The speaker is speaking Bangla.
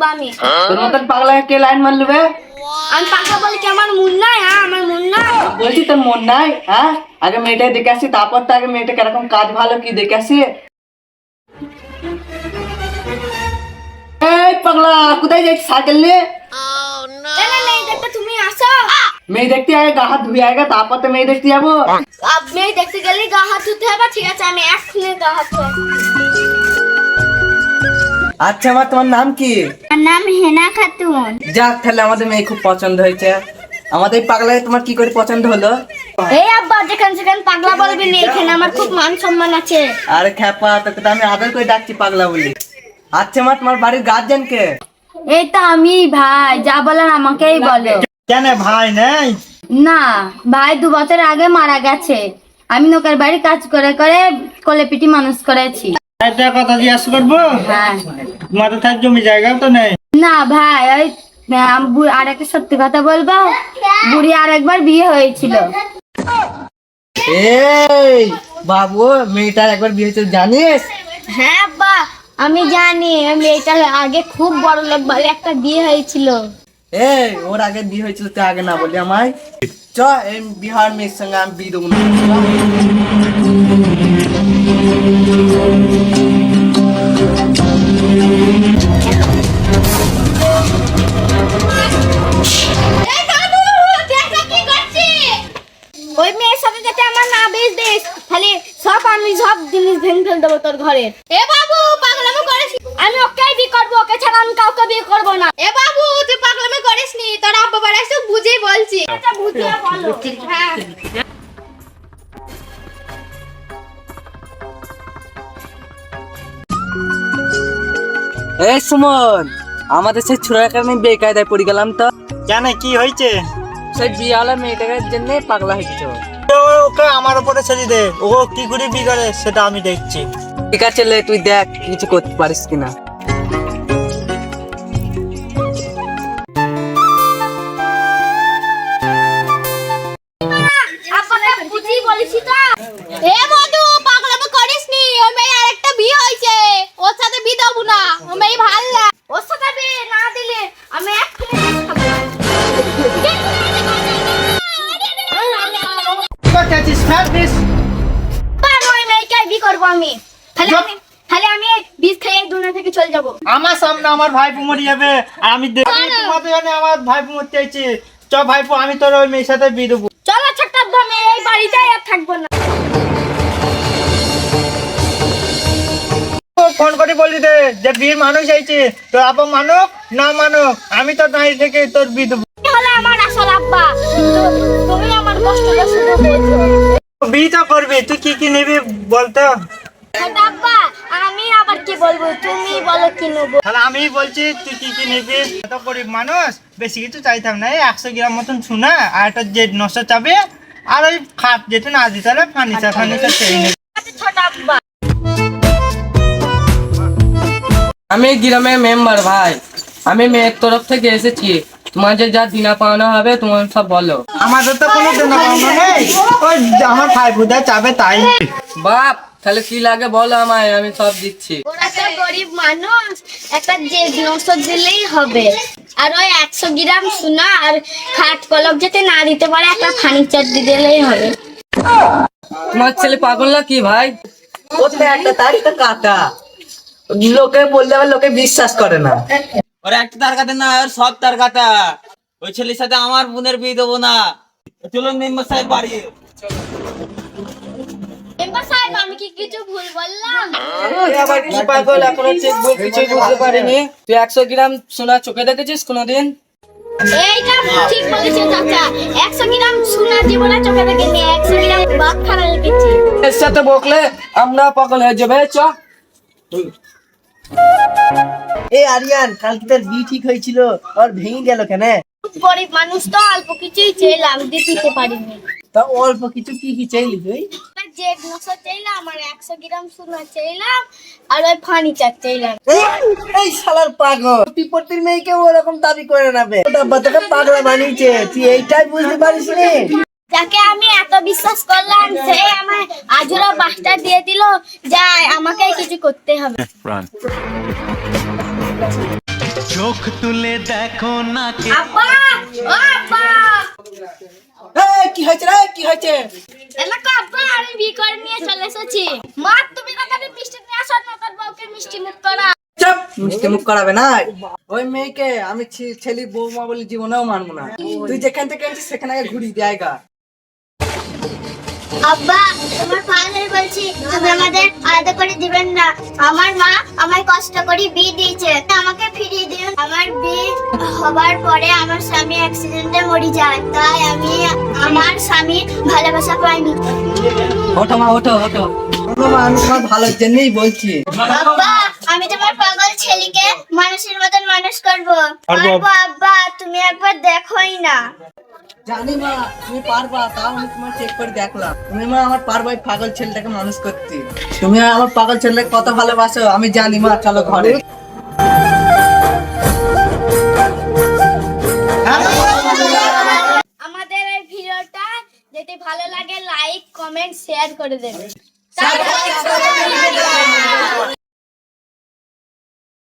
মারবো আমি। তোর মতন পাগলা কে লাইন মারলু বে? আমি পাগলা বলে কি আমার মন নাই? হ্যাঁ আমার মন নাই। বলছি তোর মন নাই? হ্যাঁ আগে মেয়েটা দেখে আসি, তারপর তো আগে মেয়েটা কিরকম কাজ ভালো কি দেখে আসি। এই পাগলা কোথায় যাচ্ছিস সাইকেল নিয়ে? না না এই দেখতে তুমি আসো। মেয়ে দেখতে আগে গা হাত ধুয়ে আগে তারপর তো মেয়ে দেখতে যাবো। আপনি দেখতে গেলে গা হাত ধুতে হবে, ঠিক আছে আমি এক্ষুনি গা হাত ধুয়ে। আচ্ছা মা তোমার নাম কি? আমার নাম হেনা খাতুন। যাক তাহলে আমাদের মেয়ে খুব পছন্দ হয়েছে। আমাদের এই পাগলাকে তোমার কি করে পছন্দ হলো? এই আব্বা যেখানে সেখানে পাগলা বলবি না, এখানে আমার খুব মান সম্মান আছে। আরে খ্যাপা তোকে তো আমি আদর করে ডাকছি পাগলা বলি। আচ্ছা মা তোমার বাড়ির গার্জেন কে? এই তো আমি ভাই, যা বলেন আমাকেই বলো। কেন ভাই নেই? না ভাই 2 বছর আগে মারা গেছে। আমি লোকের বাড়ি কাজ করে করে কোলে পিটি মানুষ করেছি। একটা কথা জিজ্ঞাসা করবো, হ্যাঁ তোমাদের থাক জমি জায়গাও তো নেই? না ভাই ওই আর একটা সত্যি কথা বলবো, বুড়ি আরেকবার বিয়ে হয়েছিল। এই বাবু মেয়েটার একবার বিয়ে হয়েছে জানিস? হ্যাঁ আব্বা আমি জানি, মেয়েটার আগে খুব বড় লোক বাড়ি একটা বিয়ে হয়েছিল। এই ওর আগে বিয়ে হয়েছিল তুই আগে না বলি আমায়। চ এই বিহার মেয়ের সঙ্গে আমি বিয়ে দেবো না। ওই মেয়ের সাথে যাতে আমার না বেশ দিস, তাহলে আমি সব জিনিস ভেঙে ফেল দেবো তোর ঘরে। এ বাবু পাগলামি করিস? আমি ওকেই বিয়ে করবো, ওকে ছাড়া আমি কাউকে বিয়ে করবো না। এ বাবু তুই পাগলামি করিস নি, তোর আব্বা বাড়ি এসে বুঝেই বলছি। এটা বুঝিয়ে বলো। হ্যাঁ এই সুমন আমাদের সেই ছোড়ার কারণে বেকায়দায় পড়ে গেলাম তো। কেন কি হয়েছে? সেই বিয়ালা মেয়েটার জন্য পাগলা হয়েছে। ওকে আমার উপরে ছেড়ে দে, ও কি করে বিয়ে করে সেটা আমি দেখছি। ঠিক আছে লে তুই দেখ কিছু করতে পারিস কিনা। আব্বাকে বুঝিয়ে বলেছি তো। এ মধু পাগলামি করিস নি, ওই মেয়ে আরেকটা বিয়ে হয়েছে, ওর সাথে বিয়ে দেবো না। ওই মেয়ে ভালো না, ওর সাথে বিয়ে না দিলে আমি এক্ষুনি খাবো। ওই মেয়েকে বিয়ে করবো আমি, তাহলে আমি বিষ খেয়ে দুনিয়া থেকে চলে যাবো। আমার সামনে আমার ভাইপো মরে যাবে আর আমি তোমাদের জন্য আমার ভাইপো মরতে চাইছি। চ ভাইপো আমি তোর ওই মেয়ের সাথে বিয়ে দেবো। চলো ছোট্ট আমি এই বাড়িতে আর থাকবো না। ফোন করে বলি দে যে বিয়ের মানুষ চাইছে, তো আপা মানুক না মানুক আমি তোর নারী থেকে তোর বিয়ে দেবো। হলো আমার আসল আব্বা, তুমি আমার কষ্টটা শুধু বোঝো। বিয়ে তো করবি, তুই কি কি নিবি বলতো? ছোট আব্বা আমি আবার কি বলবো, তুমি বলো কি নেবো। তাহলে আমি বলছি তুই কি কি নিবি। এত গরিব মানুষ বেশি কিছু চাইতাম না, 100 গ্রাম মতন সোনা আর একটা জেড নষ্ট চাবে আর ওই খাট যেটা না দিতে হলে ফার্নিচার চেয়ে নেবে। ছোট আব্বা আমি গ্রামের মেম্বার ভাই, আমি মেয়ের তরফ থেকে এসেছি। তোমাদের যা দিনা পাওনা হবে তোমার সব বলো। আমাদের তো কোনো দেনা পাওনা নেই, ওই আমার ভাই বুদা চাবে তাই। বাপ তাহলে কি লাগে বলো আমায়, আমি সব দিচ্ছি। ওরা তো গরিব মানুষ, একটা যে 900 দিলেই হবে, আর ওই 100 গ্রাম সোনা আর খাট পলক যেতে না দিতে পারে একটা ফার্নিচার দিয়ে দিলেই হবে। তোমার ছেলে পাগল না কি ভাই? ওতে একটা তার একটা কাটা, লোকে বললে আবার লোকে বিশ্বাস করে না। ওর একটা তার কাটা না, ওর সব তার কাটা। ওই ছেলের সাথে আমার বোনের বিয়ে দেবো না। চলুন মেম্বার সাহেব বাড়ি। মেম্বার সাহেব আমি কি কিছু ভুল বললাম? আবার কি পাগল, এখনো চেক বই কিছুই বুঝতে পারিনি। তুই 100 গ্রাম সোনা চোখে দেখেছিস কোনোদিন? এইটা ঠিক বলেছে চাচা, 100 গ্রাম সোনা জীবনে চোখে দেখিনি, 100 গ্রাম বাপ খানা রেখেছি। এর সাথে বকলে আমরা পাগল হয়ে যাবে। চ এই আরিয়ান কালকে তোর বিয়ে ঠিক হয়েছিল আর ভেঙে গেল কেন? গরিব মানুষ তো অল্প কিছুই চেলাম, দিতে পারিনি। তা অল্প কিছু কি কি চাইলি তুই? যে 900 চাইলাম আর 100 গ্রাম সোনা চাইলাম আর ওই ফার্নিচার চাইলাম। এই শালার পাগল, টিপটির মেয়েকে ওরকম দাবি করে নেবে? ওটা বাচ্চাকে পাগলা বানিয়েছে, তুই এইটাই বুঝতে পারিস নি? যাকে আমি এত বিশ্বাস করলাম সে আমায় আজরা বাসটা দিয়ে দিল, যাই আমাকে কিছু করতে হবে। চোখ তুলে দেখো না কে আব্বা ও আব্বা এই, কি হয়েছে রে, কি হয়েছে? এলাকা আব্বা আমি বিয়ে করে নিয়ে চলে এসেছি। মা তুমি তাড়াতাড়ি মিষ্টি নিয়ে আসো না, তোর বউকে মিষ্টি মুখ করা। চুপ, মিষ্টি মুখ করাবে না। ওই মেয়েকে আমি ছেলে বৌমা বলে জীবনেও মানবো না। তুই যেখান থেকে আনছিস সেখানে আগে ঘুরিয়ে জায়গা। আব্বা তোমার ফাদার বলছি তুমি আমাদের আলাদা করে দিবেন না। আমার মা আমায় কষ্ট করে বিয়ে দিয়েছে, আমাকে ফিরিয়ে দিন। আমার বিয়ে হবার পরে আমার স্বামী অ্যাক্সিডেন্টে মরে যায়, তাই আমি আমার স্বামীর ভালোবাসা পাইনি। ওঠো মা, ওঠো ওঠো। শোনো মা, আমি তোমার ভালোর জন্যই বলছি। আব্বা আমি তোমার পাগল ছেলেকে মানুষের মতন মানুষ করবো। পারবো আব্বা, তুমি একবার দেখোই না। জানি মা তুমি পারবা, তাও আমি তোমার চেক করে দেখলাম। তুমি মা আমার পারবা এই পাগল ছেলেটাকে মানুষ করতে। তুমি আমার পাগল ছেলেটাকে কত ভালোবাসো আমি জানি মা। চলো ঘরে। আমাদের এই ভিডিওটা যদি ভালো লাগে লাইক কমেন্ট শেয়ার করে দেবেন।